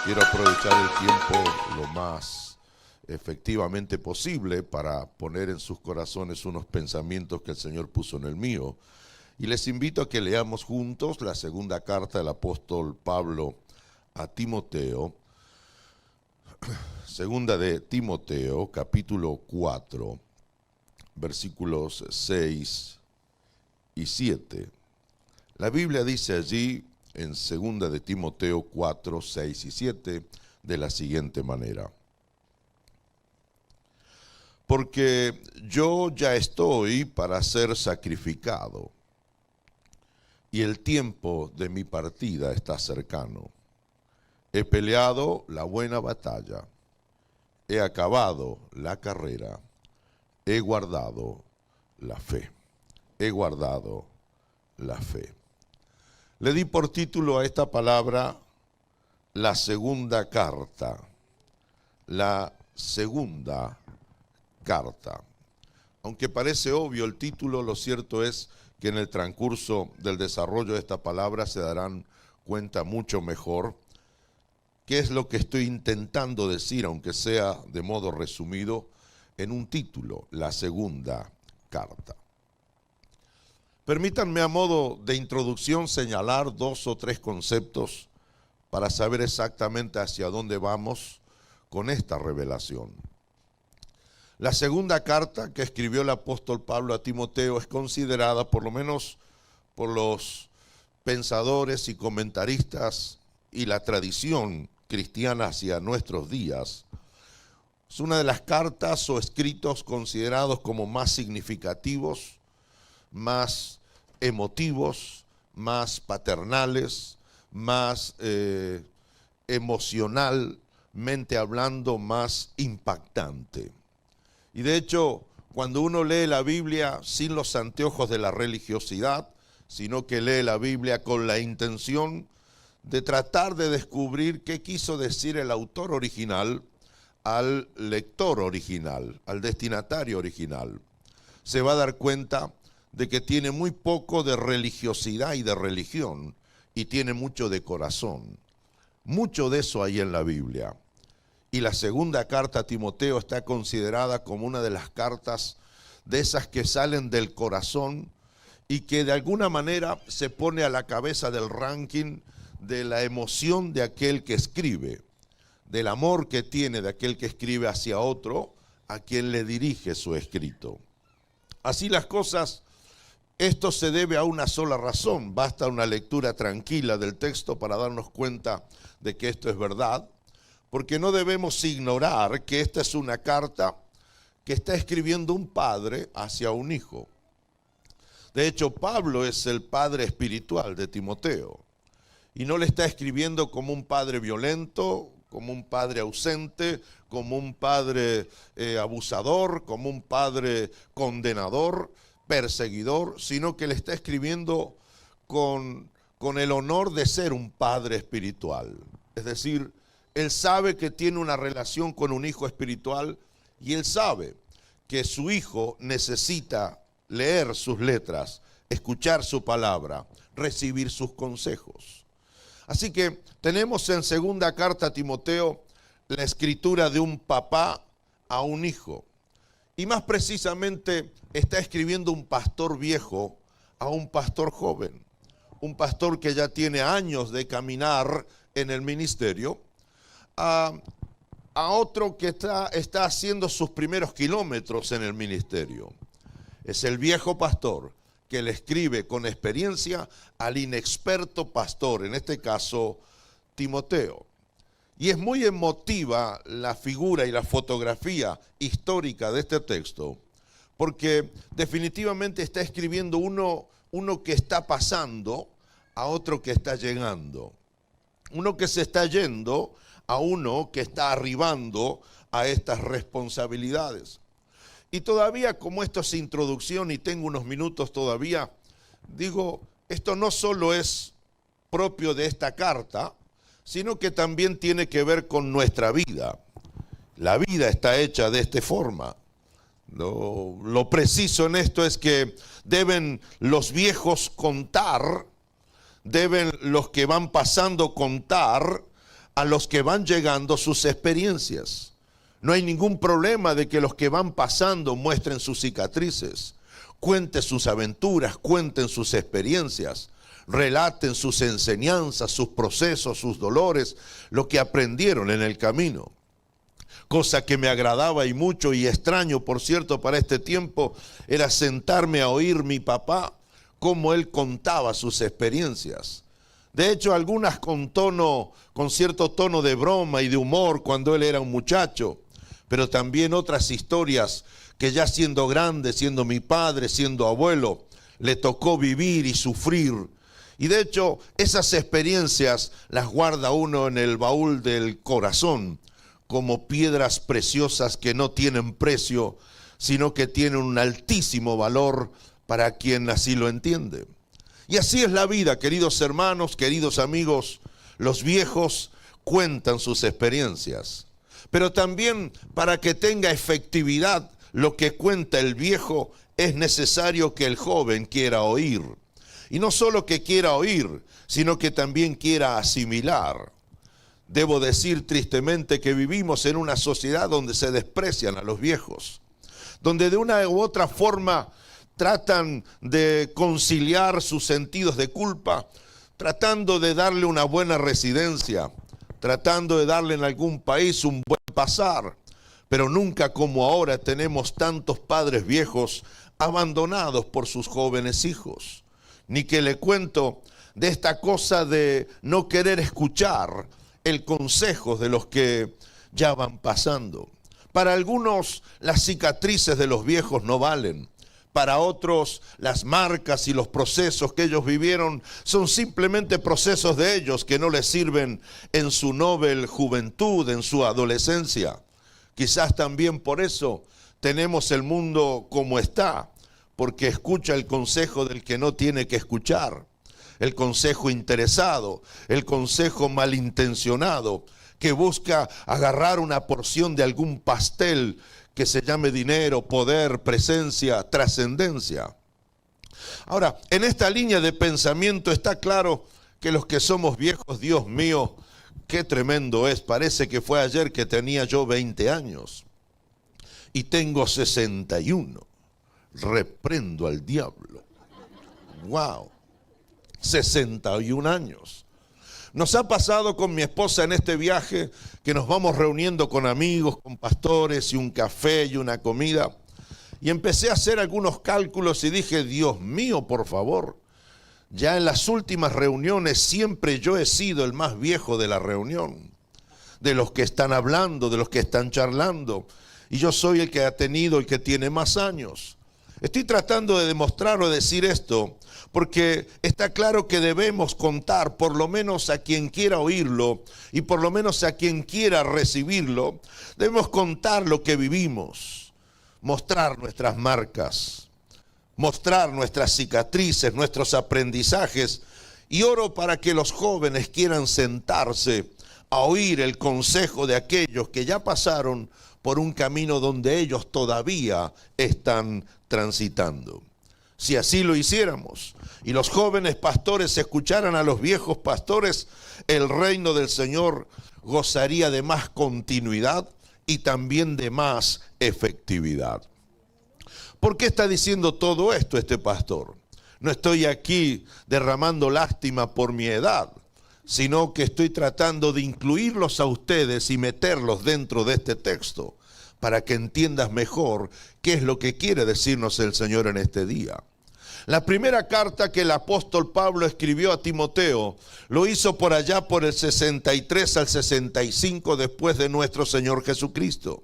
Quiero aprovechar el tiempo lo más efectivamente posible para poner en sus corazones unos pensamientos que el Señor puso en el mío. Y les invito a que leamos juntos la segunda carta del apóstol Pablo a Timoteo, segunda de Timoteo, capítulo 4, versículos 6 y 7. La Biblia dice allí, en segunda de Timoteo 4, 6 y 7, de la siguiente manera. Porque yo ya estoy para ser sacrificado, y el tiempo de mi partida está cercano. He peleado la buena batalla, he acabado la carrera, he guardado la fe, he guardado la fe. Le di por título a esta palabra la segunda carta, la segunda carta. Aunque parece obvio el título, lo cierto es que en el transcurso del desarrollo de esta palabra se darán cuenta mucho mejor qué es lo que estoy intentando decir, aunque sea de modo resumido, en un título, la segunda carta. Permítanme a modo de introducción señalar dos o tres conceptos para saber exactamente hacia dónde vamos con esta revelación. La segunda carta que escribió el apóstol Pablo a Timoteo es considerada, por lo menos por los pensadores y comentaristas y la tradición cristiana hacia nuestros días, es una de las cartas o escritos considerados como más significativos, más emotivos, más paternales, más emocionalmente hablando, más impactante. Y de hecho, cuando uno lee la Biblia sin los anteojos de la religiosidad, sino que lee la Biblia con la intención de tratar de descubrir qué quiso decir el autor original al lector original, al destinatario original, se va a dar cuenta de que tiene muy poco de religiosidad y de religión, y tiene mucho de corazón. Mucho de eso hay en la Biblia. Y la segunda carta a Timoteo está considerada como una de las cartas de esas que salen del corazón y que de alguna manera se pone a la cabeza del ranking de la emoción de aquel que escribe, del amor que tiene de aquel que escribe hacia otro, a quien le dirige su escrito. Así las cosas, esto se debe a una sola razón. Basta una lectura tranquila del texto para darnos cuenta de que esto es verdad, porque no debemos ignorar que esta es una carta que está escribiendo un padre hacia un hijo. De hecho, Pablo es el padre espiritual de Timoteo, y no le está escribiendo como un padre violento, como un padre ausente, como un padre abusador, como un padre condenador, perseguidor, sino que le está escribiendo con el honor de ser un padre espiritual. Es decir, él sabe que tiene una relación con un hijo espiritual y él sabe que su hijo necesita leer sus letras, escuchar su palabra, recibir sus consejos. Así que tenemos en segunda carta a Timoteo la escritura de un papá a un hijo. Y más precisamente está escribiendo un pastor viejo a un pastor joven. Un pastor que ya tiene años de caminar en el ministerio, a otro que está haciendo sus primeros kilómetros en el ministerio. Es el viejo pastor que le escribe con experiencia al inexperto pastor, en este caso Timoteo. Y es muy emotiva la figura y la fotografía histórica de este texto, porque definitivamente está escribiendo uno que está pasando a otro que está llegando. Uno que se está yendo a uno que está arribando a estas responsabilidades. Y todavía, como esto es introducción y tengo unos minutos todavía, digo, esto no solo es propio de esta carta, sino que también tiene que ver con nuestra vida. La vida está hecha de esta forma. Lo preciso en esto es que deben los viejos contar, deben los que van pasando contar a los que van llegando sus experiencias. No hay ningún problema de que los que van pasando muestren sus cicatrices, cuenten sus aventuras, cuenten sus experiencias, relaten sus enseñanzas, sus procesos, sus dolores, lo que aprendieron en el camino. Cosa que me agradaba y mucho y extraño, por cierto, para este tiempo, era sentarme a oír mi papá, cómo él contaba sus experiencias. De hecho, algunas con cierto tono de broma y de humor cuando él era un muchacho, pero también otras historias que ya siendo grande, siendo mi padre, siendo abuelo, le tocó vivir y sufrir. Y de hecho, esas experiencias las guarda uno en el baúl del corazón, como piedras preciosas que no tienen precio, sino que tienen un altísimo valor para quien así lo entiende. Y así es la vida, queridos hermanos, queridos amigos. Los viejos cuentan sus experiencias, pero también para que tenga efectividad lo que cuenta el viejo, es necesario que el joven quiera oír. Y no solo que quiera oír, sino que también quiera asimilar. Debo decir tristemente que vivimos en una sociedad donde se desprecian a los viejos, donde de una u otra forma tratan de conciliar sus sentidos de culpa, tratando de darle una buena residencia, tratando de darle en algún país un buen pasar, pero nunca como ahora tenemos tantos padres viejos abandonados por sus jóvenes hijos. Ni que le cuento de esta cosa de no querer escuchar el consejo de los que ya van pasando. Para algunos las cicatrices de los viejos no valen. Para otros las marcas y los procesos que ellos vivieron son simplemente procesos de ellos que no les sirven en su noble juventud, en su adolescencia. Quizás también por eso tenemos el mundo como está, porque escucha el consejo del que no tiene que escuchar, el consejo interesado, el consejo malintencionado, que busca agarrar una porción de algún pastel que se llame dinero, poder, presencia, trascendencia. Ahora, en esta línea de pensamiento está claro que los que somos viejos, Dios mío, qué tremendo es. Parece que fue ayer que tenía yo 20 años y tengo 61. Reprendo al diablo. Wow, 61 años. Nos ha pasado con mi esposa en este viaje que nos vamos reuniendo con amigos, con pastores y un café y una comida. Y empecé a hacer algunos cálculos y dije, Dios mío, por favor, ya en las últimas reuniones siempre yo he sido el más viejo de la reunión, de los que están hablando, de los que están charlando. Y yo soy el que ha tenido, el que tiene más años. Estoy tratando de demostrar o decir esto porque está claro que debemos contar por lo menos a quien quiera oírlo y por lo menos a quien quiera recibirlo. Debemos contar lo que vivimos, mostrar nuestras marcas, mostrar nuestras cicatrices, nuestros aprendizajes. Y oro para que los jóvenes quieran sentarse a oír el consejo de aquellos que ya pasaron por un camino donde ellos todavía están transitando. Si así lo hiciéramos y los jóvenes pastores escucharan a los viejos pastores, el reino del Señor gozaría de más continuidad y también de más efectividad. ¿Por qué está diciendo todo esto este pastor? No estoy aquí derramando lástima por mi edad, sino que estoy tratando de incluirlos a ustedes y meterlos dentro de este texto para que entiendas mejor qué es lo que quiere decirnos el Señor en este día. La primera carta que el apóstol Pablo escribió a Timoteo lo hizo por allá por el 63 al 65 después de nuestro Señor Jesucristo.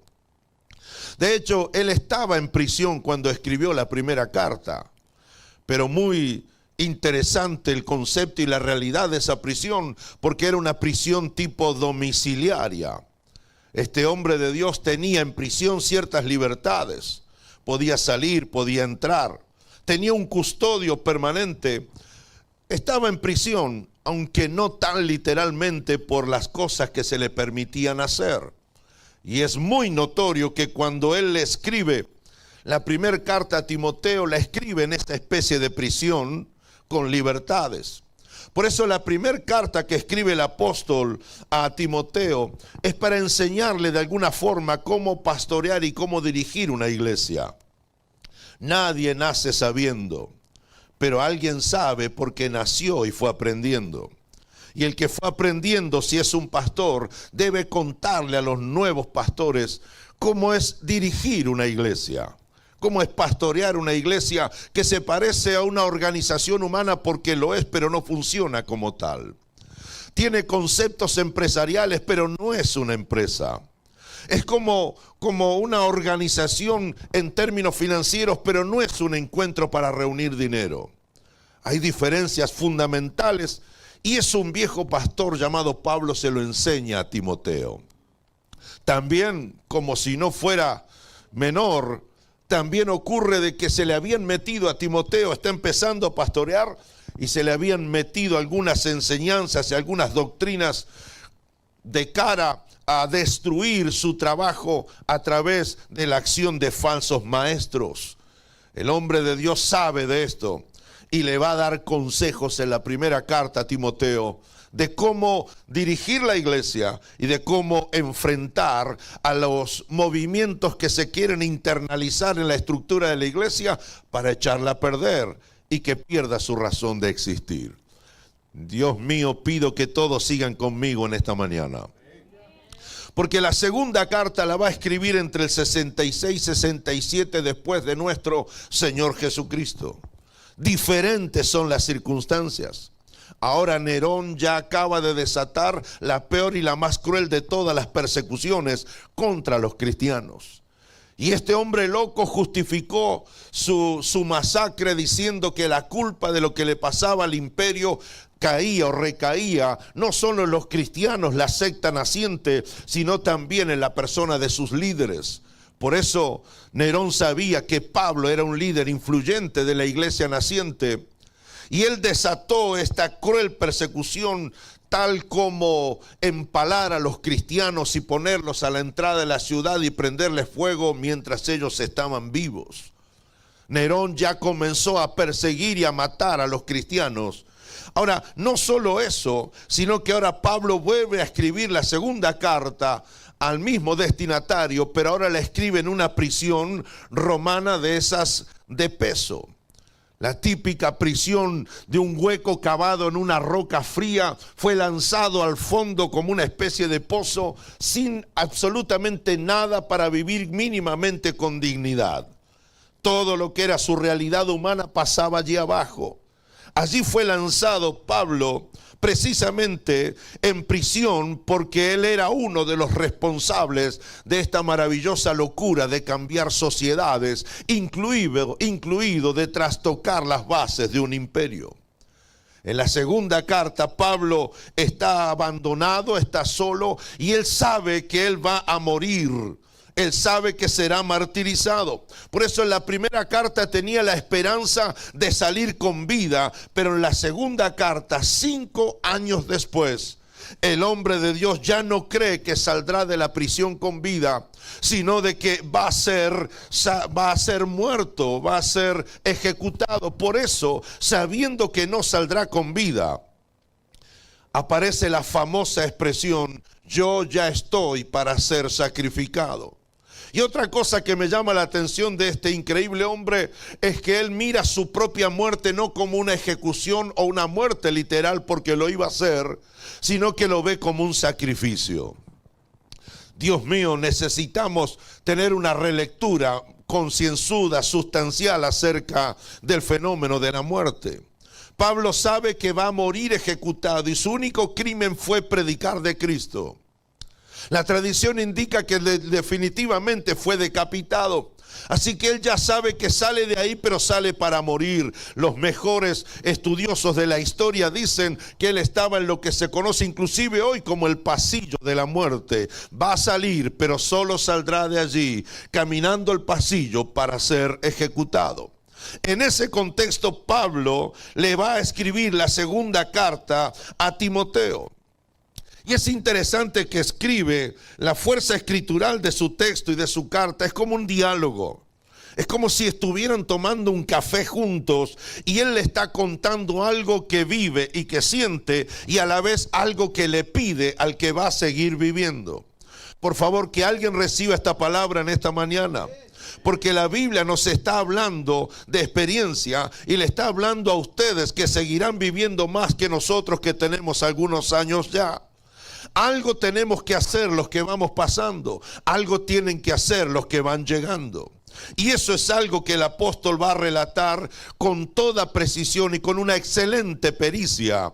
De hecho, él estaba en prisión cuando escribió la primera carta, pero muy interesante el concepto y la realidad de esa prisión, porque era una prisión tipo domiciliaria. Este hombre de Dios tenía en prisión ciertas libertades, podía salir, podía entrar, tenía un custodio permanente, estaba en prisión, aunque no tan literalmente por las cosas que se le permitían hacer. Y es muy notorio que cuando él le escribe la primera carta a Timoteo, la escribe en esta especie de prisión con libertades. Por eso la primera carta que escribe el apóstol a Timoteo es para enseñarle de alguna forma cómo pastorear y cómo dirigir una iglesia. Nadie nace sabiendo, pero alguien sabe porque nació y fue aprendiendo. Y el que fue aprendiendo, si es un pastor, debe contarle a los nuevos pastores cómo es dirigir una iglesia. Cómo es pastorear una iglesia que se parece a una organización humana porque lo es, pero no funciona como tal. Tiene conceptos empresariales, pero no es una empresa. Es como una organización en términos financieros, pero no es un encuentro para reunir dinero. Hay diferencias fundamentales y es un viejo pastor llamado Pablo se lo enseña a Timoteo. También, como si no fuera menor, también ocurre de que se le habían metido a Timoteo, está empezando a pastorear y se le habían metido algunas enseñanzas y algunas doctrinas de cara a destruir su trabajo a través de la acción de falsos maestros. El hombre de Dios sabe de esto y le va a dar consejos en la primera carta a Timoteo de cómo dirigir la iglesia y de cómo enfrentar a los movimientos que se quieren internalizar en la estructura de la iglesia para echarla a perder y que pierda su razón de existir. Dios mío, pido que todos sigan conmigo en esta mañana. Porque la segunda carta la va a escribir entre el 66 y 67 después de nuestro Señor Jesucristo. Diferentes son las circunstancias. Ahora Nerón ya acaba de desatar la peor y la más cruel de todas las persecuciones contra los cristianos. Y este hombre loco justificó su masacre diciendo que la culpa de lo que le pasaba al imperio caía o recaía no solo en los cristianos, la secta naciente, sino también en la persona de sus líderes. Por eso Nerón sabía que Pablo era un líder influyente de la iglesia naciente. Y él desató esta cruel persecución tal como empalar a los cristianos y ponerlos a la entrada de la ciudad y prenderles fuego mientras ellos estaban vivos. Nerón ya comenzó a perseguir y a matar a los cristianos. Ahora, no solo eso, sino que ahora Pablo vuelve a escribir la segunda carta al mismo destinatario, pero ahora la escribe en una prisión romana de esas de peso. La típica prisión de un hueco cavado en una roca fría, fue lanzado al fondo como una especie de pozo sin absolutamente nada para vivir mínimamente con dignidad. Todo lo que era su realidad humana pasaba allí abajo. Allí fue lanzado Pablo precisamente en prisión porque él era uno de los responsables de esta maravillosa locura de cambiar sociedades, incluido de trastocar las bases de un imperio. En la segunda carta Pablo está abandonado, está solo y él sabe que él va a morir. Él sabe que será martirizado. Por eso en la primera carta tenía la esperanza de salir con vida, pero en la segunda carta, 5 años después, el hombre de Dios ya no cree que saldrá de la prisión con vida, sino de que va a ser muerto, va a ser ejecutado. Por eso, sabiendo que no saldrá con vida, aparece la famosa expresión: yo ya estoy para ser sacrificado. Y otra cosa que me llama la atención de este increíble hombre es que él mira su propia muerte no como una ejecución o una muerte literal porque lo iba a hacer, sino que lo ve como un sacrificio. Dios mío, necesitamos tener una relectura concienzuda, sustancial acerca del fenómeno de la muerte. Pablo sabe que va a morir ejecutado y su único crimen fue predicar de Cristo. La tradición indica que definitivamente fue decapitado. Así que él ya sabe que sale de ahí, pero sale para morir. Los mejores estudiosos de la historia dicen que él estaba en lo que se conoce inclusive hoy como el pasillo de la muerte. Va a salir, pero solo saldrá de allí caminando el pasillo para ser ejecutado. En ese contexto, Pablo le va a escribir la segunda carta a Timoteo. Y es interesante que escribe la fuerza escritural de su texto y de su carta. Es como un diálogo. Es como si estuvieran tomando un café juntos y él le está contando algo que vive y que siente y a la vez algo que le pide al que va a seguir viviendo. Por favor, que alguien reciba esta palabra en esta mañana. Porque la Biblia nos está hablando de experiencia y le está hablando a ustedes que seguirán viviendo más que nosotros que tenemos algunos años ya. Algo tenemos que hacer los que vamos pasando, algo tienen que hacer los que van llegando. Y eso es algo que el apóstol va a relatar con toda precisión y con una excelente pericia,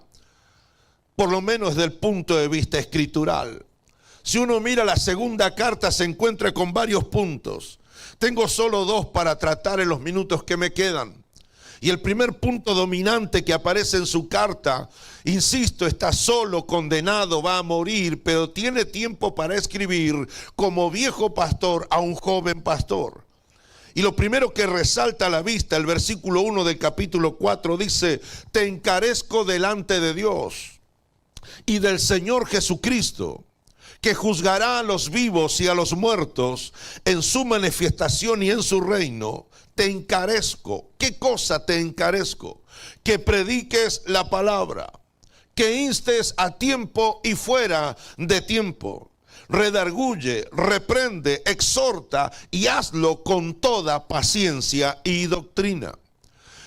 por lo menos desde el punto de vista escritural. Si uno mira la segunda carta se encuentra con varios puntos. Tengo solo 2 para tratar en los minutos que me quedan. Y el primer punto dominante que aparece en su carta, insisto, está solo, condenado, va a morir, pero tiene tiempo para escribir como viejo pastor a un joven pastor. Y lo primero que resalta a la vista, el versículo 1 del capítulo 4 dice: te encarezco delante de Dios y del Señor Jesucristo, que juzgará a los vivos y a los muertos en su manifestación y en su reino. Te encarezco. ¿Qué cosa te encarezco? Que prediques la palabra, que instes a tiempo y fuera de tiempo. Redarguye, reprende, exhorta y hazlo con toda paciencia y doctrina.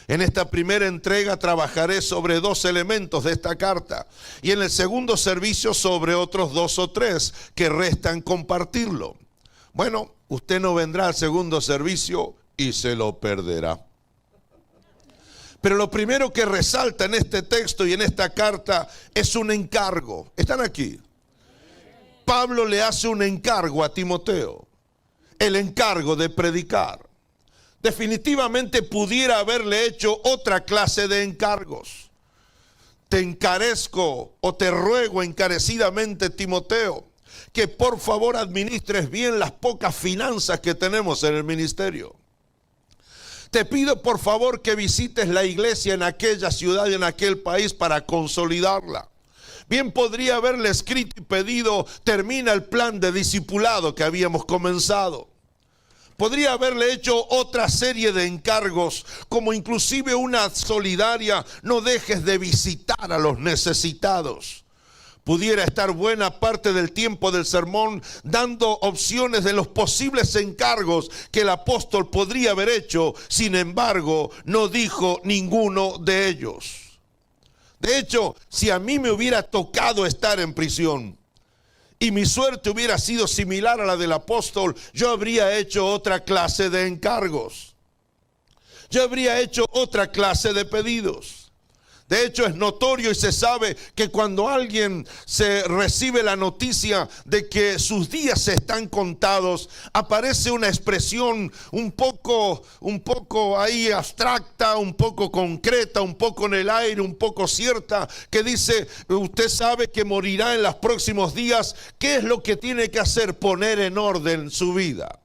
En esta primera entrega trabajaré sobre 2 elementos de esta carta y en el segundo servicio sobre otros 2 o 3 que restan compartirlo. Bueno, usted no vendrá al segundo servicio y se lo perderá. Pero lo primero que resalta en este texto y en esta carta es un encargo. ¿Están aquí? Pablo le hace un encargo a Timoteo, el encargo de predicar. Definitivamente pudiera haberle hecho otra clase de encargos. Te encarezco o te ruego encarecidamente, Timoteo, que por favor administres bien las pocas finanzas que tenemos en el ministerio. Te pido por favor que visites la iglesia en aquella ciudad y en aquel país para consolidarla. Bien podría haberle escrito y pedido: termina el plan de discipulado que habíamos comenzado. Podría haberle hecho otra serie de encargos, como inclusive una solidaria: no dejes de visitar a los necesitados. Pudiera estar buena parte del tiempo del sermón dando opciones de los posibles encargos que el apóstol podría haber hecho. Sin embargo, no dijo ninguno de ellos. De hecho, si a mí me hubiera tocado estar en prisión y mi suerte hubiera sido similar a la del apóstol, yo habría hecho otra clase de encargos. Yo habría hecho otra clase de pedidos. De hecho, es notorio y se sabe que cuando alguien se recibe la noticia de que sus días están contados, aparece una expresión un poco ahí abstracta, un poco concreta, un poco en el aire, un poco cierta, que dice: usted sabe que morirá en los próximos días. ¿Qué es lo que tiene que hacer? Poner en orden su vida.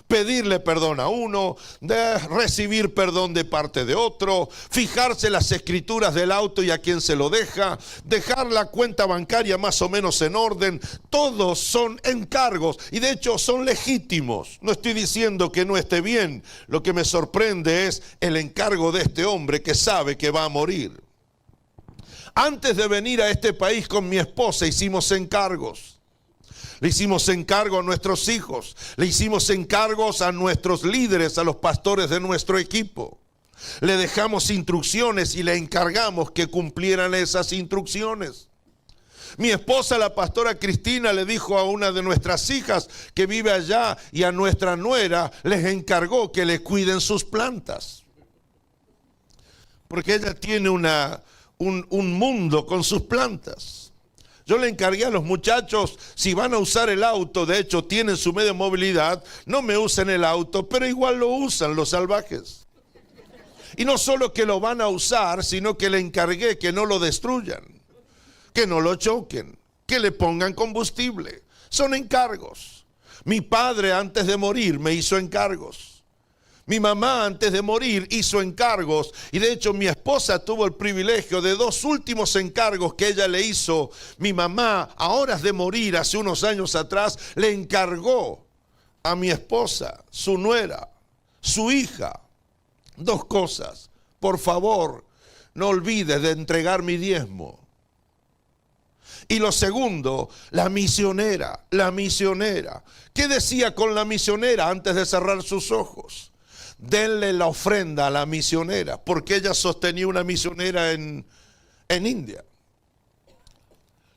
Pedirle perdón a uno, de recibir perdón de parte de otro, fijarse las escrituras del auto y a quién se lo deja, dejar la cuenta bancaria más o menos en orden. Todos son encargos y de hecho son legítimos. No estoy diciendo que no esté bien. Lo que me sorprende es el encargo de este hombre que sabe que va a morir. Antes de venir a este país con mi esposa hicimos encargos. Le hicimos encargo a nuestros hijos, le hicimos encargos a nuestros líderes, a los pastores de nuestro equipo. Le dejamos instrucciones y le encargamos que cumplieran esas instrucciones. Mi esposa, la pastora Cristina, le dijo a una de nuestras hijas que vive allá y a nuestra nuera, les encargó que le cuiden sus plantas. Porque ella tiene un mundo con sus plantas. Yo le encargué a los muchachos, si van a usar el auto, de hecho tienen su medio de movilidad, no me usen el auto, pero igual lo usan los salvajes. Y no solo que lo van a usar, sino que le encargué que no lo destruyan, que no lo choquen, que le pongan combustible. Son encargos. Mi padre antes de morir me hizo encargos. Mi mamá antes de morir hizo encargos y de hecho mi esposa tuvo el privilegio de 2 últimos encargos que ella le hizo. Mi mamá, a horas de morir hace unos años atrás, le encargó a mi esposa, su nuera, su hija. Dos cosas. Por favor, no olvides de entregar mi diezmo. Y lo segundo, la misionera. ¿Qué decía con la misionera antes de cerrar sus ojos? Denle la ofrenda a la misionera, porque ella sostenía una misionera en India.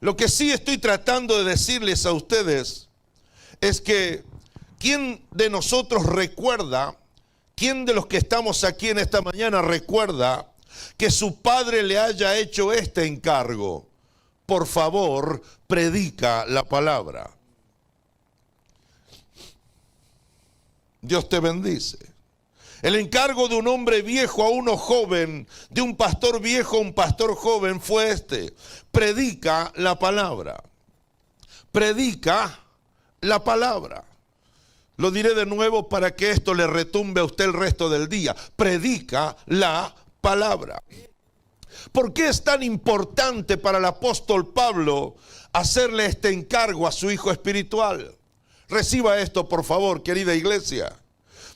Lo que sí estoy tratando de decirles a ustedes es que ¿quién de nosotros recuerda, quién de los que estamos aquí en esta mañana recuerda que su padre le haya hecho este encargo? Por favor, predica la palabra. Dios te bendice. El encargo de un hombre viejo a uno joven, de un pastor viejo a un pastor joven fue este: predica la palabra. Predica la palabra. Lo diré de nuevo para que esto le retumbe a usted el resto del día. Predica la palabra. ¿Por qué es tan importante para el apóstol Pablo hacerle este encargo a su hijo espiritual? Reciba esto, por favor, querida iglesia.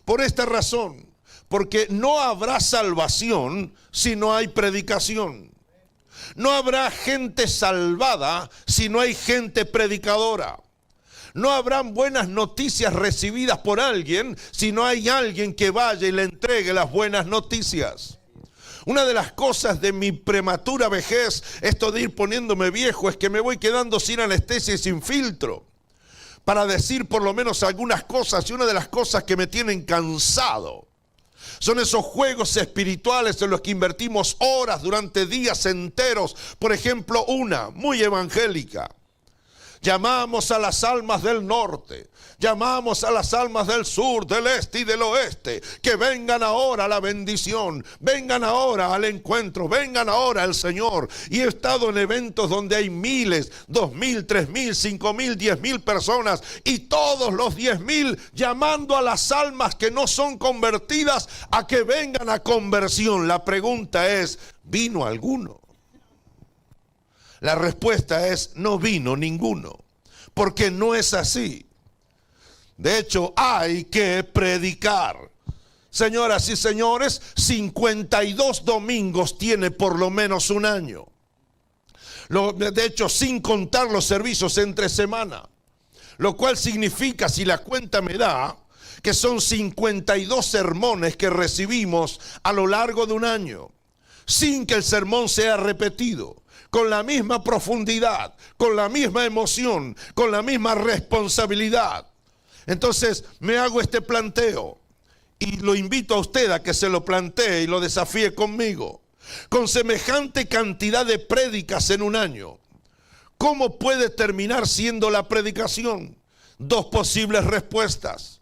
Por esta razón, porque no habrá salvación si no hay predicación. No habrá gente salvada si no hay gente predicadora. No habrán buenas noticias recibidas por alguien si no hay alguien que vaya y le entregue las buenas noticias. Una de las cosas de mi prematura vejez, esto de ir poniéndome viejo, es que me voy quedando sin anestesia y sin filtro para decir por lo menos algunas cosas. Y una de las cosas que me tienen cansado son esos juegos espirituales en los que invertimos horas durante días enteros. Por ejemplo, una muy evangélica. Llamamos a las almas del norte, llamamos a las almas del sur, del este y del oeste, que vengan ahora a la bendición, vengan ahora al encuentro, vengan ahora al Señor. Y he estado en eventos donde hay miles, 2,000, 3,000, 5,000, 10,000 personas, y todos los 10,000 llamando a las almas que no son convertidas a que vengan a conversión. La pregunta es, ¿vino alguno? La respuesta es: no vino ninguno, porque no es así. De hecho, hay que predicar. Señoras y señores, 52 domingos tiene por lo menos un año. De hecho, sin contar los servicios entre semana. Lo cual significa, si la cuenta me da, que son 52 sermones que recibimos a lo largo de un año, sin que el sermón sea repetido, con la misma profundidad, con la misma emoción, con la misma responsabilidad. Entonces me hago este planteo y lo invito a usted a que se lo plantee y lo desafíe conmigo. Con semejante cantidad de prédicas en un año, ¿cómo puede terminar siendo la predicación? Dos posibles respuestas.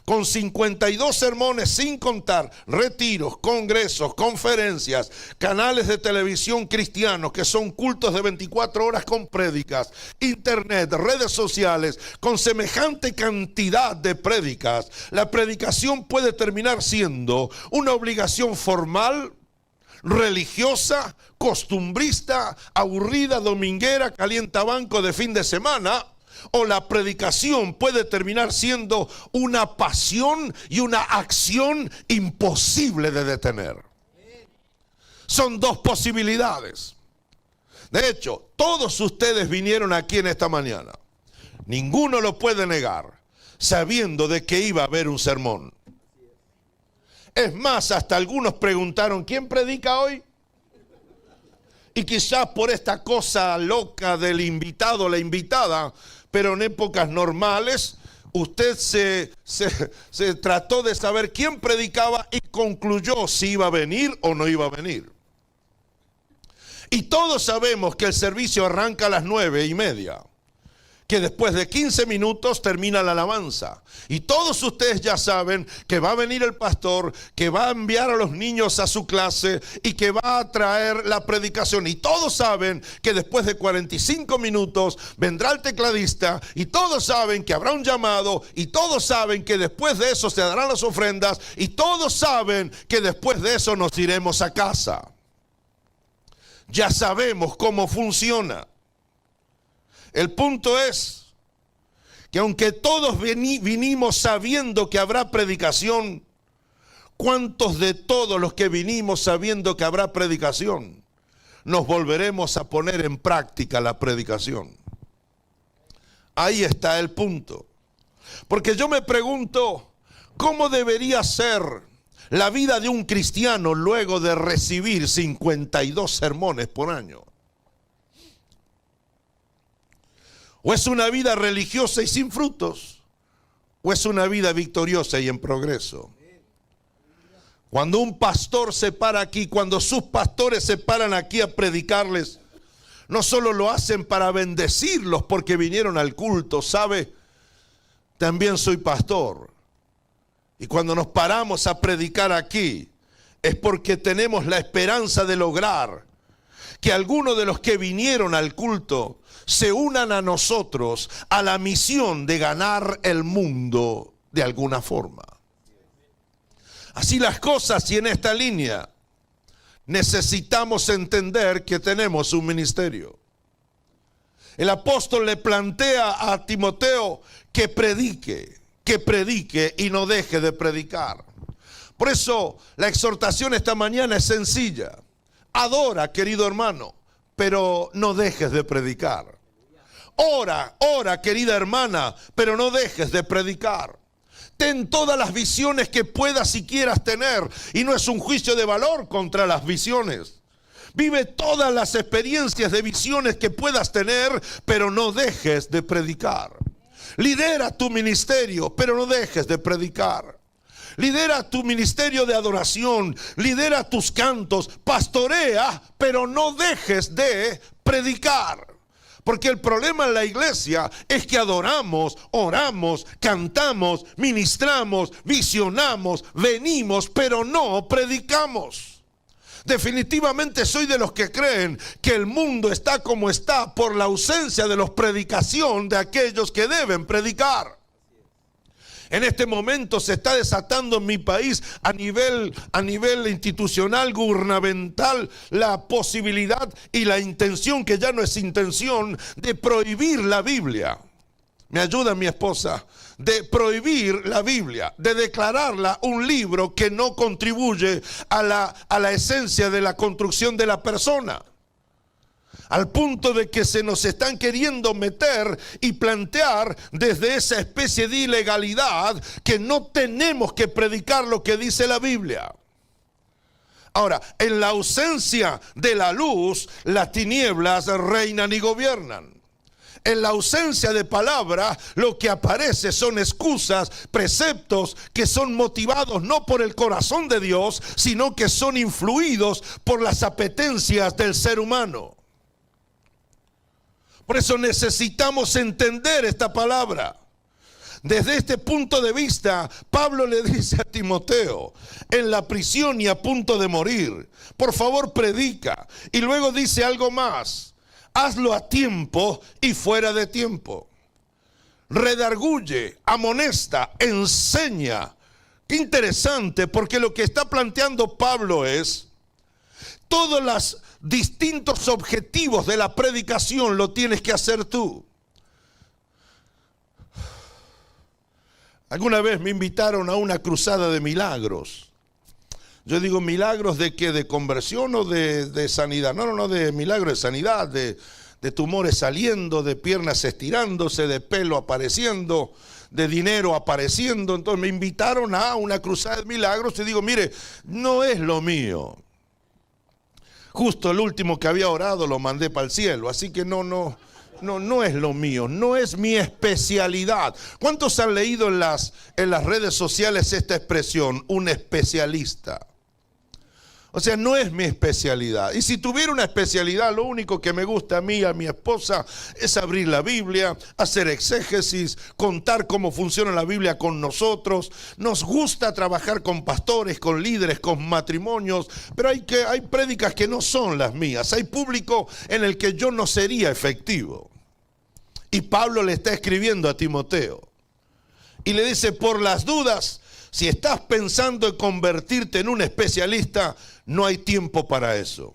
Con 52 sermones, sin contar retiros, congresos, conferencias, canales de televisión cristianos que son cultos de 24 horas con prédicas, internet, redes sociales, con semejante cantidad de prédicas, la predicación puede terminar siendo una obligación formal, religiosa, costumbrista, aburrida, dominguera, calientabanco de fin de semana. O la predicación puede terminar siendo una pasión y una acción imposible de detener. Son dos posibilidades. De hecho, todos ustedes vinieron aquí en esta mañana. Ninguno lo puede negar, sabiendo de que iba a haber un sermón. Es más, hasta algunos preguntaron: ¿quién predica hoy? Y quizás por esta cosa loca del invitado o la invitada, pero en épocas normales, usted se trató de saber quién predicaba y concluyó si iba a venir o no iba a venir. Y todos sabemos que el servicio arranca a las 9:30. Que después de 15 minutos termina la alabanza. Y todos ustedes ya saben que va a venir el pastor, que va a enviar a los niños a su clase y que va a traer la predicación. Y todos saben que después de 45 minutos vendrá el tecladista. Y todos saben que habrá un llamado. Y todos saben que después de eso se darán las ofrendas. Y todos saben que después de eso nos iremos a casa. Ya sabemos cómo funciona. El punto es que aunque todos vinimos sabiendo que habrá predicación, ¿cuántos de todos los que vinimos sabiendo que habrá predicación, nos volveremos a poner en práctica la predicación? Ahí está el punto. Porque yo me pregunto, ¿cómo debería ser la vida de un cristiano luego de recibir 52 sermones por año? ¿O es una vida religiosa y sin frutos? ¿O es una vida victoriosa y en progreso? Cuando un pastor se para aquí, cuando sus pastores se paran aquí a predicarles, no solo lo hacen para bendecirlos porque vinieron al culto, ¿sabe? También soy pastor. Y cuando nos paramos a predicar aquí, es porque tenemos la esperanza de lograr que algunos de los que vinieron al culto se unan a nosotros a la misión de ganar el mundo de alguna forma. Así las cosas, y en esta línea necesitamos entender que tenemos un ministerio. El apóstol le plantea a Timoteo que predique y no deje de predicar. Por eso la exhortación esta mañana es sencilla. Adora, querido hermano, pero no dejes de predicar. Ora, querida hermana, pero no dejes de predicar. Ten todas las visiones que puedas y quieras tener. Y no es un juicio de valor contra las visiones. Vive todas las experiencias de visiones que puedas tener, pero no dejes de predicar. Lidera tu ministerio, pero no dejes de predicar. Lidera tu ministerio de adoración, lidera tus cantos, pastorea, pero no dejes de predicar. Porque el problema en la iglesia es que adoramos, oramos, cantamos, ministramos, visionamos, venimos, pero no predicamos. Definitivamente soy de los que creen que el mundo está como está por la ausencia de la predicación de aquellos que deben predicar. En este momento se está desatando en mi país a nivel institucional, gubernamental, la posibilidad y la intención, que ya no es intención, de prohibir la Biblia. Me ayuda mi esposa. De prohibir la Biblia, de declararla un libro que no contribuye a la esencia de la construcción de la persona. Al punto de que se nos están queriendo meter y plantear desde esa especie de ilegalidad que no tenemos que predicar lo que dice la Biblia. Ahora, en la ausencia de la luz, las tinieblas reinan y gobiernan. En la ausencia de palabra, lo que aparece son excusas, preceptos que son motivados no por el corazón de Dios, sino que son influidos por las apetencias del ser humano. Por eso necesitamos entender esta palabra. Desde este punto de vista, Pablo le dice a Timoteo, en la prisión y a punto de morir, por favor predica. Y luego dice algo más, hazlo a tiempo y fuera de tiempo. Redarguye, amonesta, enseña. Qué interesante, porque lo que está planteando Pablo es, todos los distintos objetivos de la predicación lo tienes que hacer tú. Alguna vez me invitaron a una cruzada de milagros. Yo digo, ¿milagros de qué? ¿De conversión o de sanidad? No, de milagros de sanidad, de tumores saliendo, de piernas estirándose, de pelo apareciendo, de dinero apareciendo. Entonces me invitaron a una cruzada de milagros y digo, mire, no es lo mío. Justo el último que había orado lo mandé para el cielo, así que no es lo mío, no es mi especialidad. ¿Cuántos han leído en las redes sociales esta expresión, un especialista? O sea, no es mi especialidad. Y si tuviera una especialidad, lo único que me gusta a mí y a mi esposa es abrir la Biblia, hacer exégesis, contar cómo funciona la Biblia con nosotros. Nos gusta trabajar con pastores, con líderes, con matrimonios, pero hay prédicas que no son las mías. Hay público en el que yo no sería efectivo. Y Pablo le está escribiendo a Timoteo. Y le dice, por las dudas, si estás pensando en convertirte en un especialista, no hay tiempo para eso.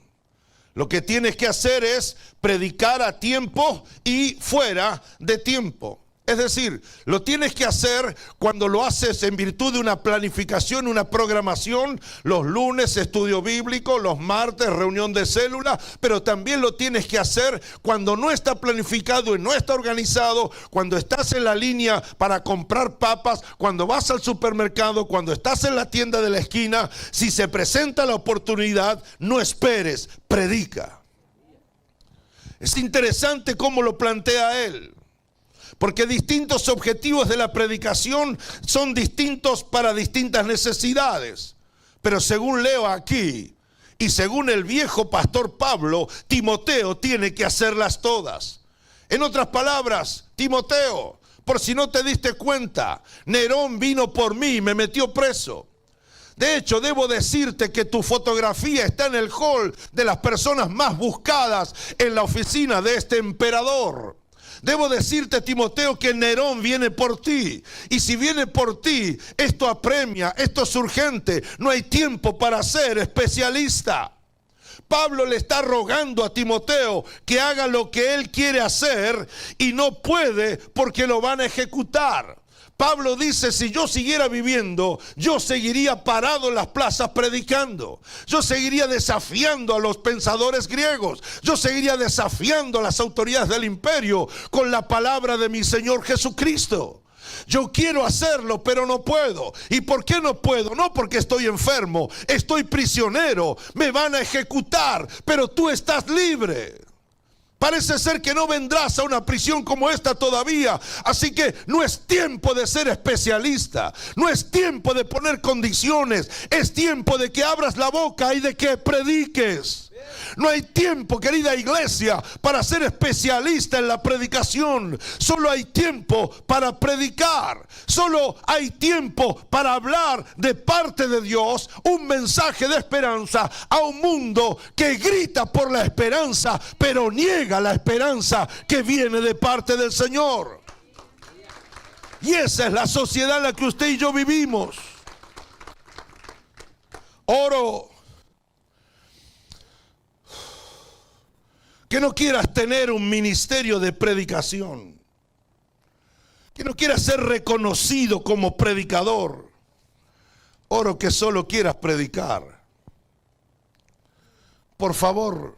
Lo que tienes que hacer es predicar a tiempo y fuera de tiempo. Es decir, lo tienes que hacer cuando lo haces en virtud de una planificación, una programación. Los lunes estudio bíblico, los martes reunión de célula, pero también lo tienes que hacer cuando no está planificado y no está organizado, cuando estás en la línea para comprar papas, cuando vas al supermercado, cuando estás en la tienda de la esquina. Si se presenta la oportunidad, no esperes, predica. Es interesante cómo lo plantea él, porque distintos objetivos de la predicación son distintos para distintas necesidades. Pero según leo aquí, y según el viejo pastor Pablo, Timoteo tiene que hacerlas todas. En otras palabras, Timoteo, por si no te diste cuenta, Nerón vino por mí y me metió preso. De hecho, debo decirte que tu fotografía está en el hall de las personas más buscadas en la oficina de este emperador. Debo decirte, Timoteo, que Nerón viene por ti. Y si viene por ti, esto apremia, esto es urgente. No hay tiempo para ser especialista. Pablo le está rogando a Timoteo que haga lo que él quiere hacer y no puede porque lo van a ejecutar. Pablo dice, si yo siguiera viviendo, yo seguiría parado en las plazas predicando. Yo seguiría desafiando a los pensadores griegos. Yo seguiría desafiando a las autoridades del imperio con la palabra de mi Señor Jesucristo. Yo quiero hacerlo, pero no puedo. ¿Y por qué no puedo? No porque estoy enfermo, estoy prisionero, me van a ejecutar, pero tú estás libre. Parece ser que no vendrás a una prisión como esta todavía. Así que no es tiempo de ser especialista. No es tiempo de poner condiciones. Es tiempo de que abras la boca y de que prediques. No hay tiempo, querida iglesia, para ser especialista en la predicación. Solo hay tiempo para predicar. Solo hay tiempo para hablar de parte de Dios un mensaje de esperanza a un mundo que grita por la esperanza, pero niega la esperanza que viene de parte del Señor. Y esa es la sociedad en la que usted y yo vivimos. Oro que no quieras tener un ministerio de predicación, que no quieras ser reconocido como predicador. Oro que solo quieras predicar. Por favor,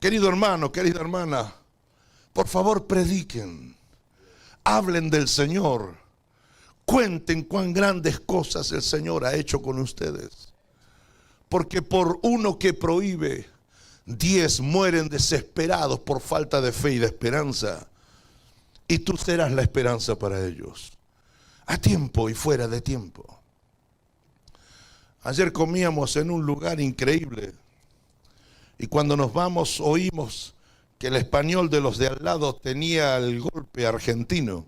querido hermano, querida hermana, por favor prediquen, hablen del Señor, cuenten cuán grandes cosas el Señor ha hecho con ustedes. Porque por uno que prohíbe, 10 mueren desesperados por falta de fe y de esperanza. Y tú serás la esperanza para ellos, a tiempo y fuera de tiempo. Ayer comíamos en un lugar increíble. Y cuando nos vamos oímos que el español de los de al lado tenía el golpe argentino.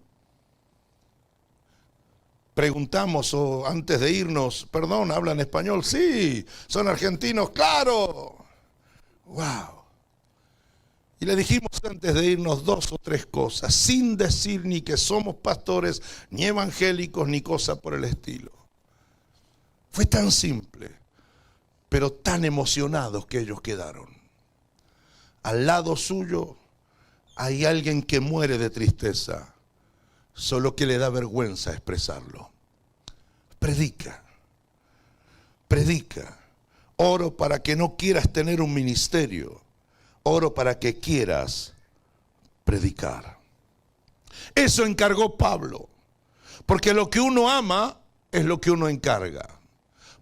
Preguntamos antes de irnos, perdón, ¿hablan español? Sí, son argentinos, claro. Wow. Y le dijimos antes de irnos 2 o 3 cosas, sin decir ni que somos pastores, ni evangélicos, ni cosa por el estilo. Fue tan simple, pero tan emocionados que ellos quedaron. Al lado suyo hay alguien que muere de tristeza, solo que le da vergüenza expresarlo. Predica, predica. Oro para que no quieras tener un ministerio. Oro para que quieras predicar. Eso encargó Pablo. Porque lo que uno ama es lo que uno encarga.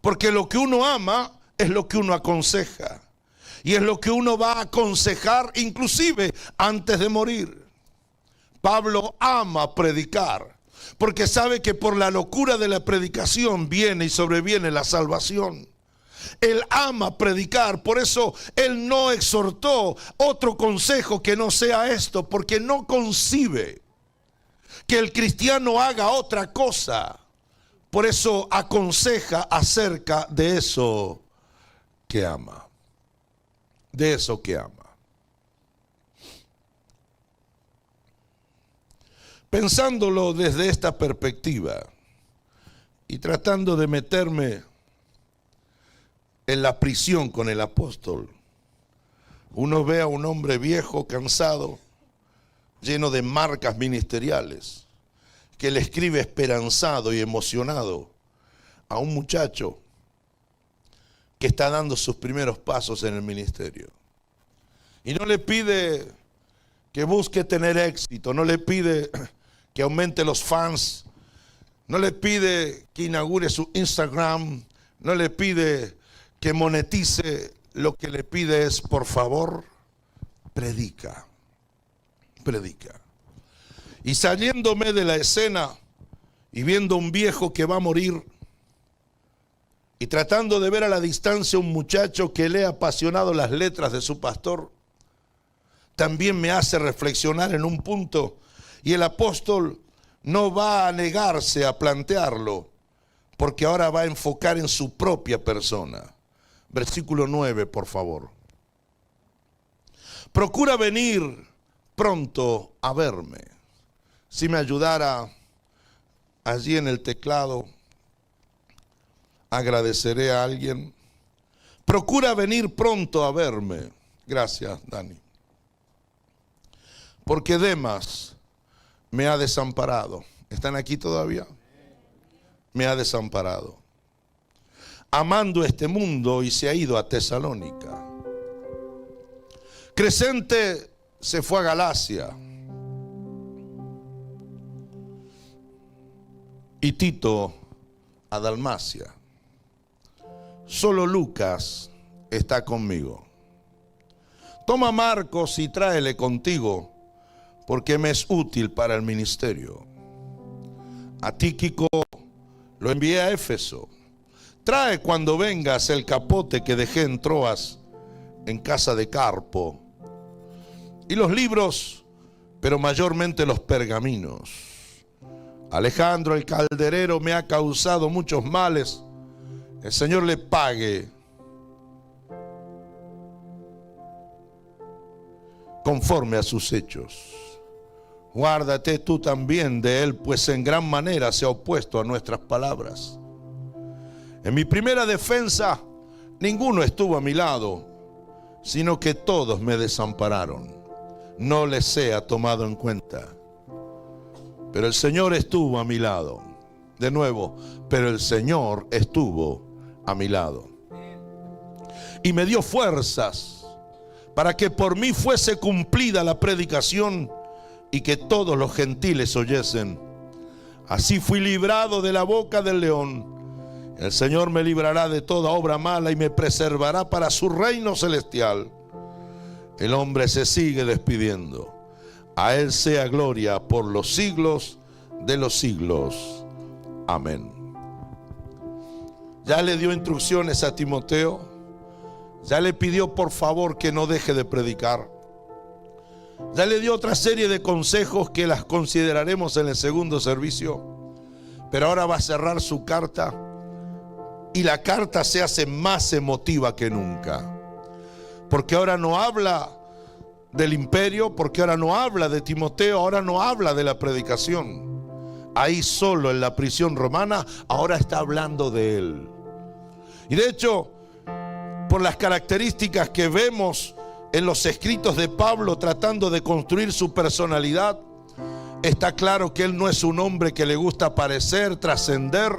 Porque lo que uno ama es lo que uno aconseja. Y es lo que uno va a aconsejar inclusive antes de morir. Pablo ama predicar. Porque sabe que por la locura de la predicación viene y sobreviene la salvación. Él ama predicar, por eso él no exhortó otro consejo que no sea esto, porque no concibe que el cristiano haga otra cosa. Por eso aconseja acerca de eso que ama, de eso que ama. Pensándolo desde esta perspectiva y tratando de meterme en la prisión con el apóstol, uno ve a un hombre viejo, cansado, lleno de marcas ministeriales. que le escribe esperanzado y emocionado a un muchacho que está dando sus primeros pasos en el ministerio. Y no le pide que busque tener éxito, no le pide que aumente los fans, no le pide que inaugure su Instagram, no le pide que monetice. Lo que le pide es, por favor, predica, predica. Y saliéndome de la escena y viendo un viejo que va a morir y tratando de ver a la distancia un muchacho que lee apasionado las letras de su pastor, también me hace reflexionar en un punto, y el apóstol no va a negarse a plantearlo, porque ahora va a enfocar en su propia persona. Versículo 9, por favor. Procura venir pronto a verme. Si me ayudara allí en el teclado, agradeceré a alguien. Procura venir pronto a verme. Gracias, Dani. Porque Demas me ha desamparado. ¿Están aquí todavía? Me ha desamparado, amando este mundo, y se ha ido a Tesalónica. Crescente se fue a Galacia y Tito a Dalmacia. Solo Lucas está conmigo. Toma a Marcos y tráele contigo, porque me es útil para el ministerio. A Tíquico lo envié a Éfeso. Trae cuando vengas el capote que dejé en Troas, en casa de Carpo, y los libros, pero mayormente los pergaminos. Alejandro el calderero me ha causado muchos males. El Señor le pague conforme a sus hechos. Guárdate tú también de él, pues en gran manera se ha opuesto a nuestras palabras. En mi primera defensa, ninguno estuvo a mi lado, sino que todos me desampararon. No les sea tomado en cuenta. Pero el Señor estuvo a mi lado. De nuevo, pero el Señor estuvo a mi lado. Y me dio fuerzas para que por mí fuese cumplida la predicación y que todos los gentiles oyesen. Así fui librado de la boca del león. El Señor me librará de toda obra mala y me preservará para su reino celestial. El hombre se sigue despidiendo. A Él sea gloria por los siglos de los siglos. Amén. Ya le dio instrucciones a Timoteo. Ya le pidió por favor que no deje de predicar. Ya le dio otra serie de consejos que las consideraremos en el segundo servicio. Pero ahora va a cerrar su carta. Y la carta se hace más emotiva que nunca. Porque ahora no habla del imperio, porque ahora no habla de Timoteo, ahora no habla de la predicación. Ahí solo en la prisión romana, ahora está hablando de él. Y de hecho, por las características que vemos en los escritos de Pablo tratando de construir su personalidad, está claro que él no es un hombre que le gusta aparecer, trascender,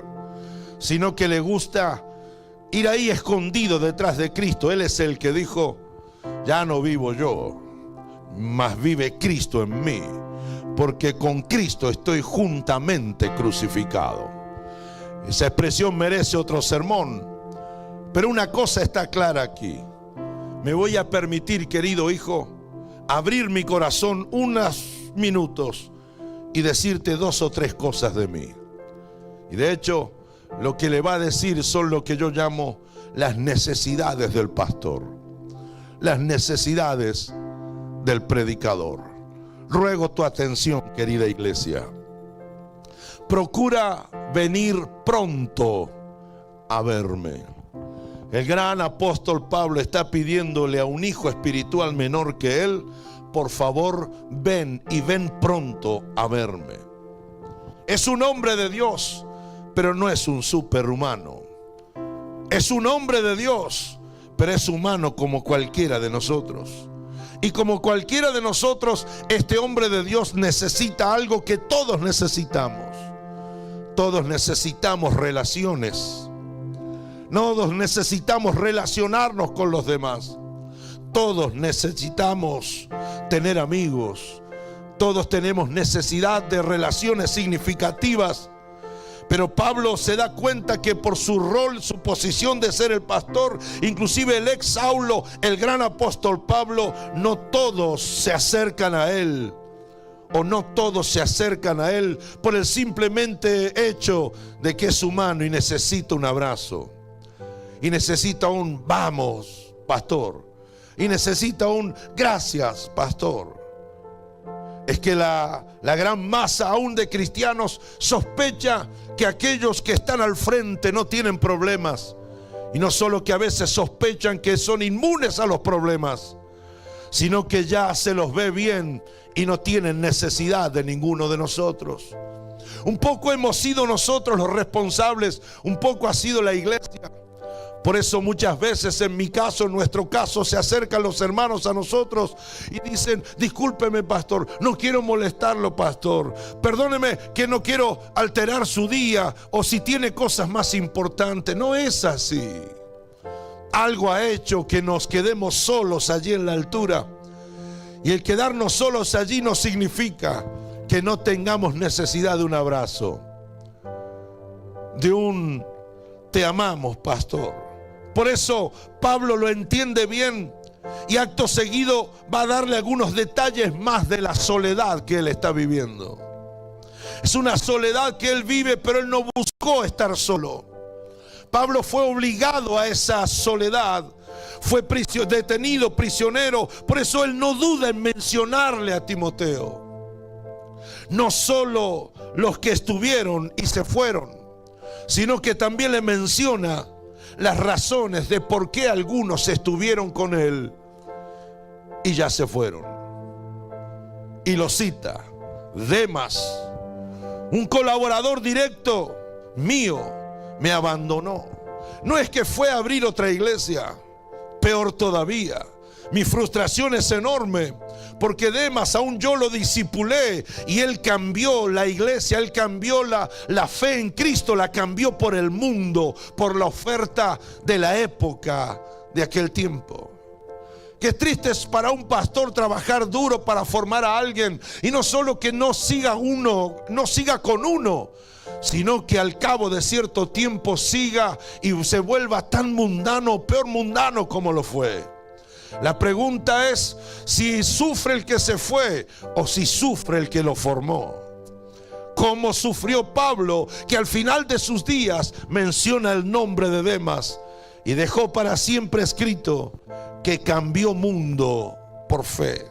sino que le gusta ir ahí escondido detrás de Cristo. Él es el que dijo: ya no vivo yo, mas vive Cristo en mí, porque con Cristo estoy juntamente crucificado. Esa expresión merece otro sermón, pero una cosa está clara aquí. Me voy a permitir, querido hijo, abrir mi corazón unos minutos y decirte 2 o 3 cosas de mí. Y de hecho, lo que le va a decir son lo que yo llamo las necesidades del pastor, las necesidades del predicador. Ruego tu atención, querida iglesia. Procura venir pronto a verme. El gran apóstol Pablo está pidiéndole a un hijo espiritual menor que él: por favor, ven y ven pronto a verme. Es un hombre de Dios, pero no es un superhumano. Es un hombre de Dios, pero es humano como cualquiera de nosotros. Y como cualquiera de nosotros, este hombre de Dios necesita algo que todos necesitamos. Todos necesitamos relaciones. Todos necesitamos relacionarnos con los demás. Todos necesitamos tener amigos. Todos tenemos necesidad de relaciones significativas. Pero Pablo se da cuenta que por su rol, su posición de ser el pastor, inclusive el ex Saulo, el gran apóstol Pablo, no todos se acercan a él. O no todos se acercan a él por el simplemente hecho de que es humano y necesita un abrazo. Y necesita un vamos, pastor. Y necesita un gracias, pastor. Es que la gran masa aún de cristianos sospecha que aquellos que están al frente no tienen problemas. Y no solo que a veces sospechan que son inmunes a los problemas, sino que ya se los ve bien y no tienen necesidad de ninguno de nosotros. Un poco hemos sido nosotros los responsables, un poco ha sido la iglesia. Por eso muchas veces, en mi caso, en nuestro caso, se acercan los hermanos a nosotros y dicen: discúlpeme, pastor, no quiero molestarlo, pastor. Perdóneme que no quiero alterar su día, o si tiene cosas más importantes. No es así. Algo ha hecho que nos quedemos solos allí en la altura. Y el quedarnos solos allí no significa que no tengamos necesidad de un abrazo, de un te amamos, pastor. Por eso Pablo lo entiende bien y acto seguido va a darle algunos detalles más de la soledad que él está viviendo. Es una soledad que él vive, pero él no buscó estar solo. Pablo fue obligado a esa soledad, fue detenido, prisionero. Por eso él no duda en mencionarle a Timoteo no solo los que estuvieron y se fueron, sino que también le menciona las razones de por qué algunos estuvieron con él y ya se fueron. Y lo cita: Demas, un colaborador directo mío, me abandonó. No es que fue a abrir otra iglesia, peor todavía. Mi frustración es enorme, porque Demas aún yo lo discipulé y él cambió la iglesia, él cambió la fe en Cristo, la cambió por el mundo, por la oferta de la época de aquel tiempo. Qué triste es para un pastor trabajar duro para formar a alguien, y no solo que no siga con uno, sino que al cabo de cierto tiempo siga y se vuelva tan mundano, peor mundano como lo fue. La pregunta es si sufre el que se fue o si sufre el que lo formó. Como sufrió Pablo, que al final de sus días menciona el nombre de Demas y dejó para siempre escrito que cambió mundo por fe.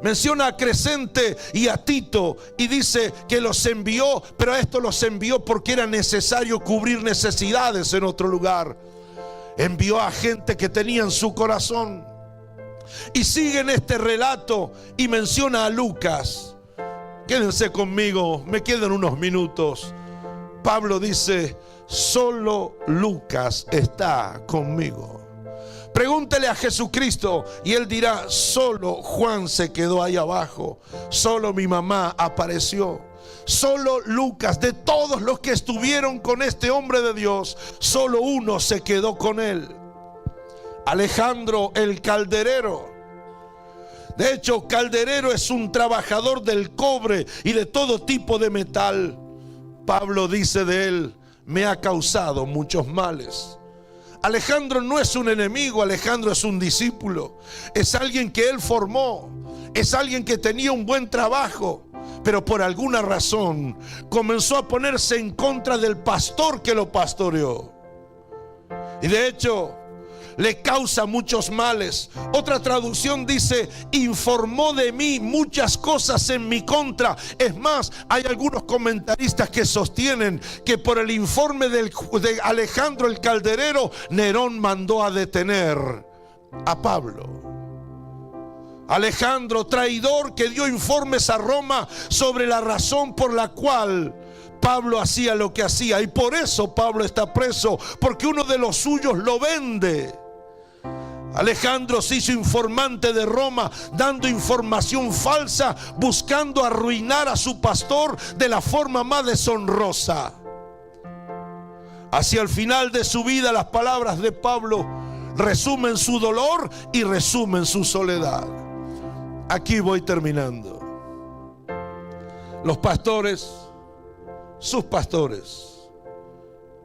Menciona a Crescente y a Tito y dice que los envió, pero a estos los envió porque era necesario cubrir necesidades en otro lugar. Envió a gente que tenía en su corazón. Y sigue en este relato y menciona a Lucas. Quédense conmigo, me quedan unos minutos. Pablo dice: solo Lucas está conmigo. Pregúntele a Jesucristo y él dirá: solo Juan se quedó ahí abajo, solo mi mamá apareció. Solo Lucas, de todos los que estuvieron con este hombre de Dios, solo uno se quedó con él: Alejandro el calderero. De hecho, calderero es un trabajador del cobre y de todo tipo de metal. Pablo dice de él: me ha causado muchos males. Alejandro no es un enemigo, Alejandro es un discípulo. Es alguien que él formó, es alguien que tenía un buen trabajo, pero por alguna razón comenzó a ponerse en contra del pastor que lo pastoreó. Y de hecho le causa muchos males. Otra traducción dice: informó de mí muchas cosas en mi contra. Es más, hay algunos comentaristas que sostienen que por el informe de Alejandro el calderero, Nerón mandó a detener a Pablo. Alejandro, traidor, que dio informes a Roma sobre la razón por la cual Pablo hacía lo que hacía. Y por eso Pablo está preso, porque uno de los suyos lo vende Alejandro se hizo informante de Roma, dando información falsa, buscando arruinar a su pastor de la forma más deshonrosa. Hacia el final de su vida, las palabras de Pablo resumen su dolor y resumen su soledad. Aquí voy terminando. Los pastores, sus pastores,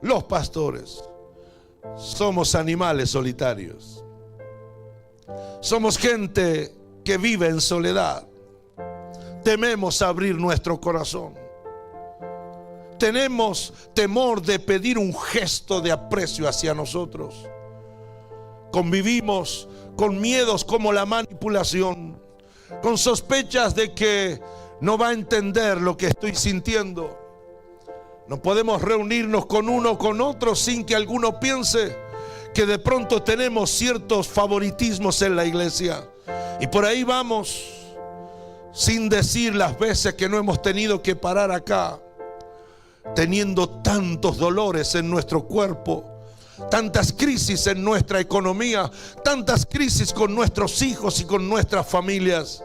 los pastores, somos animales solitarios. Somos gente que vive en soledad. Tememos abrir nuestro corazón. Tenemos temor de pedir un gesto de aprecio hacia nosotros. Convivimos con miedos como la manipulación, con sospechas de que no va a entender lo que estoy sintiendo. No podemos reunirnos con uno o con otro sin que alguno piense que de pronto tenemos ciertos favoritismos en la iglesia. Y por ahí vamos, sin decir las veces que no hemos tenido que parar acá, teniendo tantos dolores en nuestro cuerpo, tantas crisis en nuestra economía, tantas crisis con nuestros hijos y con nuestras familias.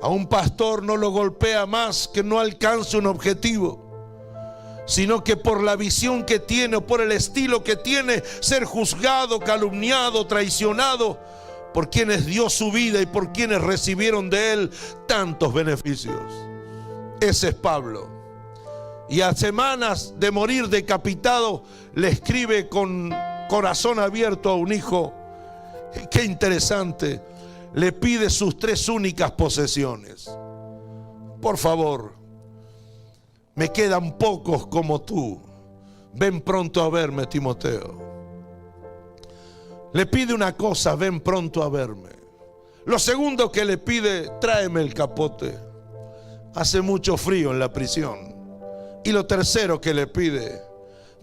A un pastor no lo golpea más que no alcance un objetivo, sino que por la visión que tiene o por el estilo que tiene, ser juzgado, calumniado, traicionado por quienes dio su vida y por quienes recibieron de él tantos beneficios. Ese es Pablo. Y a semanas de morir decapitado, le escribe con corazón abierto a un hijo. Qué interesante. Le pide sus 3 únicas posesiones. Por favor, me quedan pocos como tú. Ven pronto a verme, Timoteo. Le pide una cosa: ven pronto a verme. Lo segundo que le pide: tráeme el capote. Hace mucho frío en la prisión. Y lo tercero que le pide: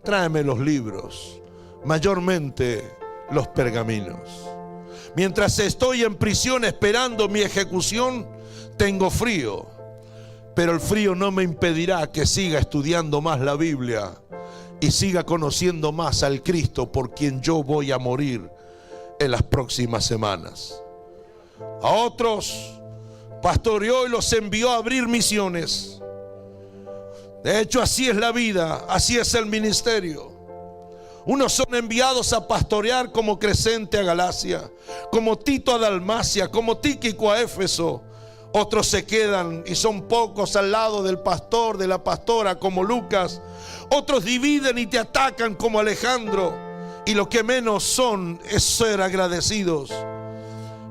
tráeme los libros, mayormente los pergaminos. Mientras estoy en prisión esperando mi ejecución, tengo frío, pero el frío no me impedirá que siga estudiando más la Biblia y siga conociendo más al Cristo por quien yo voy a morir en las próximas semanas. A otros pastoreó y los envió a abrir misiones. De hecho, así es la vida, así es el ministerio. Unos son enviados a pastorear como Crescente a Galacia, como Tito a Dalmacia, como Tíquico a Éfeso. Otros se quedan y son pocos al lado del pastor, de la pastora, como Lucas. Otros dividen y te atacan como Alejandro. Y lo que menos son es ser agradecidos.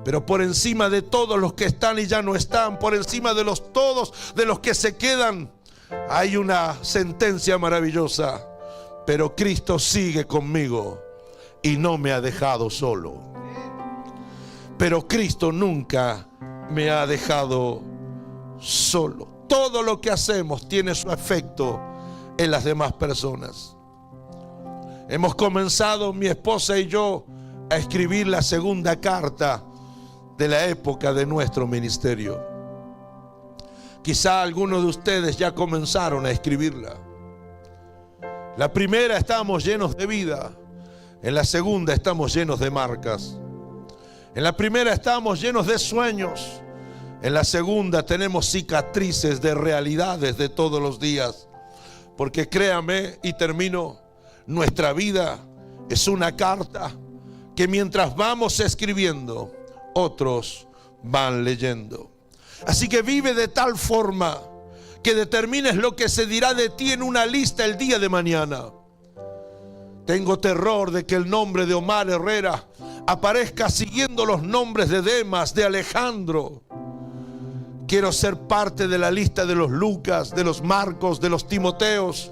Pero por encima de todos los que están y ya no están, por encima de todos de los que se quedan, hay una sentencia maravillosa: pero Cristo sigue conmigo y no me ha dejado solo. Pero Cristo nunca me ha dejado solo. Todo lo que hacemos tiene su efecto en las demás personas. Hemos comenzado, mi esposa y yo, a escribir la segunda carta de la época de nuestro ministerio. Quizá algunos de ustedes ya comenzaron a escribirla. La primera estamos llenos de vida. En la segunda estamos llenos de marcas. En la primera estamos llenos de sueños. En la segunda tenemos cicatrices de realidades de todos los días. Porque créame, y termino, nuestra vida es una carta que mientras vamos escribiendo, otros van leyendo. Así que vive de tal forma que determines lo que se dirá de ti en una lista el día de mañana. Tengo terror de que el nombre de Omar Herrera aparezca siguiendo los nombres de Demas, de Alejandro. Quiero ser parte de la lista de los Lucas, de los Marcos, de los Timoteos.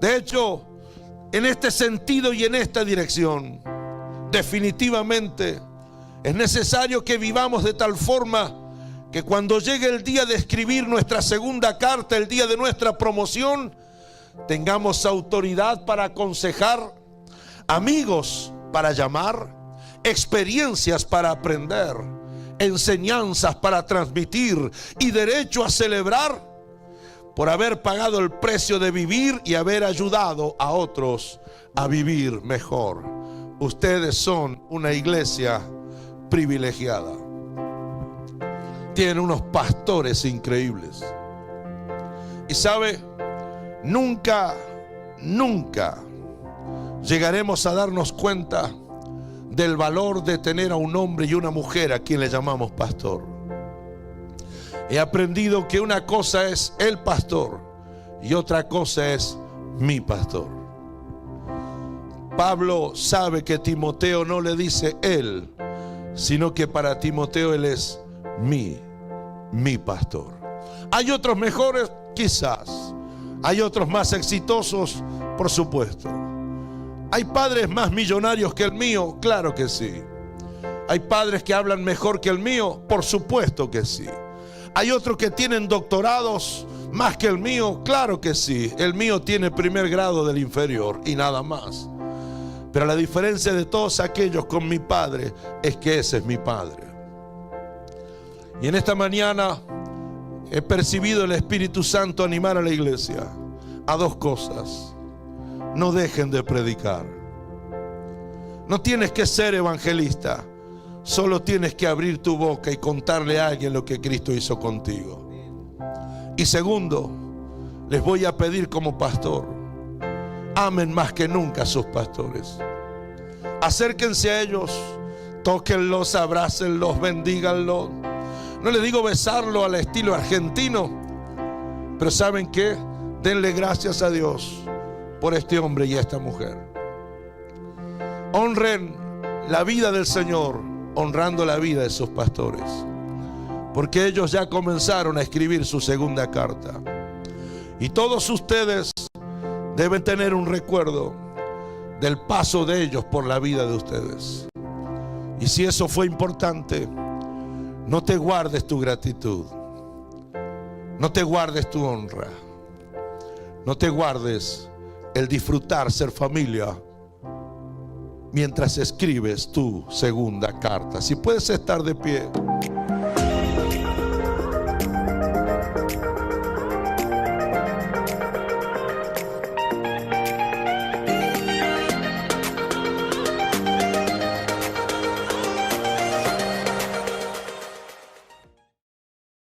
De hecho, en este sentido y en esta dirección, definitivamente es necesario que vivamos de tal forma que cuando llegue el día de escribir nuestra segunda carta, el día de nuestra promoción, tengamos autoridad para aconsejar, amigos para llamar, experiencias para aprender, enseñanzas para transmitir y derecho a celebrar por haber pagado el precio de vivir y haber ayudado a otros a vivir mejor. ustedes son una iglesia privilegiada. Tienen unos pastores increíbles. Y sabe, nunca llegaremos a darnos cuenta del valor de tener a un hombre y una mujer a quien le llamamos pastor. He aprendido que una cosa es el pastor y otra cosa es mi pastor. Pablo sabe que Timoteo no le dice él, sino que para Timoteo él es mi pastor. Hay otros mejores, quizás. Hay otros más exitosos, por supuesto. ¿Hay padres más millonarios que el mío? Claro que sí. ¿Hay padres que hablan mejor que el mío? Por supuesto que sí. ¿Hay otros que tienen doctorados más que el mío? Claro que sí. El mío tiene primer grado del inferior y nada más. Pero la diferencia de todos aquellos con mi padre es que ese es mi padre. Y en esta mañana he percibido el Espíritu Santo animar a la iglesia a dos cosas. No dejen de predicar. No tienes que ser evangelista, solo tienes que abrir tu boca y contarle a alguien lo que Cristo hizo contigo. Y segundo, les voy a pedir como pastor, amen más que nunca a sus pastores. Acérquense a ellos, tóquenlos, abrácenlos, bendíganlos. No les digo besarlo al estilo argentino, pero ¿saben qué? Denle gracias a Dios por este hombre y esta mujer. Honren la vida del Señor, honrando la vida de sus pastores, porque ellos ya comenzaron a escribir su segunda carta. Y todos ustedes deben tener un recuerdo del paso de ellos por la vida de ustedes. Y si eso fue importante, no te guardes tu gratitud, no te guardes tu honra, no te guardes el disfrutar ser familia mientras escribes tu segunda carta. Si puedes estar de pie.